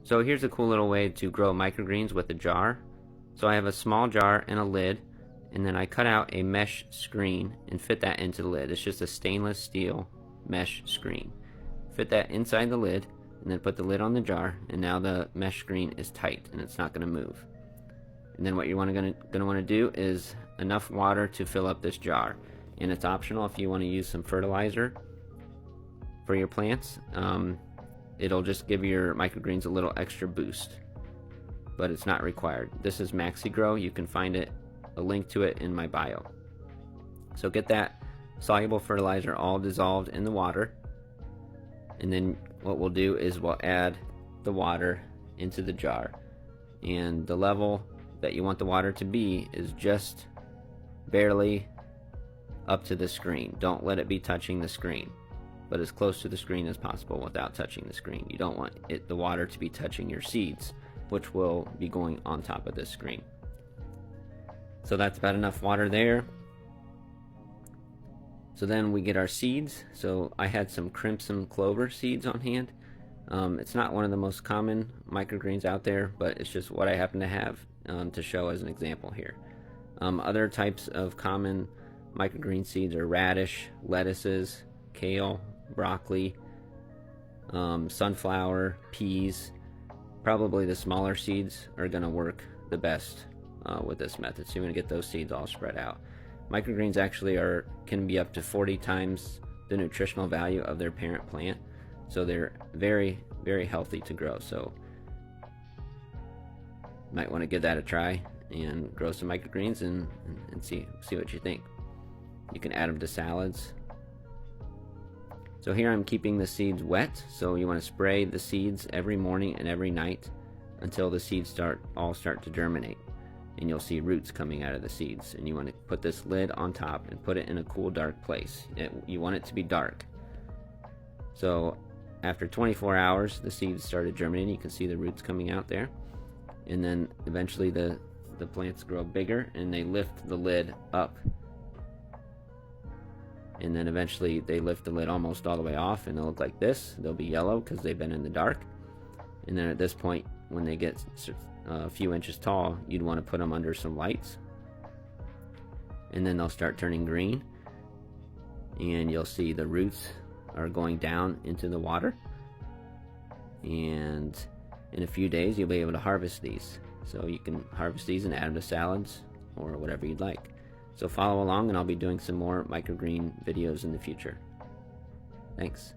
So here's a cool little way to grow microgreens with a jar. So I have a small jar and a lid, and then I cut out a mesh screen and fit that into the lid. It's just a stainless steel mesh screen. Fit that inside the lid, and then put the lid on the jar, and now the mesh screen is tight and it's not going to move. And then what you're going to want to do is enough water to fill up this jar. And it's optional if you want to use some fertilizer for your plants. It'll just give your microgreens a little extra boost, but it's not required. This is MaxiGrow. You can find a link to it in my bio. So get that soluble fertilizer all dissolved in the water, and then what we'll do is we'll add the water into the jar, and the level that you want the water to be is just barely up to the screen. Don't let it be touching the screen, but as close to the screen as possible without touching the screen. You don't want the water to be touching your seeds, which will be going on top of this screen. So that's about enough water there. So then we get our seeds. So I had some crimson clover seeds on hand. It's not one of the most common microgreens out there, but it's just what I happen to have to show as an example here. Other types of common microgreen seeds are radish, lettuces, kale, broccoli, sunflower, peas. Probably the smaller seeds are going to work the best with this method, so you want to get those seeds all spread out. Microgreens actually can be up to 40 times the nutritional value of their parent plant, so they're very, very healthy to grow. So you might want to give that a try and grow some microgreens and see what you think. You can add them to salads. So here I'm keeping the seeds wet, so you want to spray the seeds every morning and every night until the seeds all start to germinate, and you'll see roots coming out of the seeds. And you want to put this lid on top and put it in a cool, dark place. You want it to be dark. So after 24 hours the seeds started germinating. You can see the roots coming out there, and then eventually the plants grow bigger and they lift the lid up, and then eventually they lift the lid almost all the way off, and they'll look like this. They'll be yellow because they've been in the dark. And then at this point, when they get a few inches tall, you'd want to put them under some lights, and then they'll start turning green, and you'll see the roots are going down into the water, and in a few days you'll be able to harvest these. So you can harvest these and add them to salads or whatever you'd like. So follow along, and I'll be doing some more microgreen videos in the future. Thanks.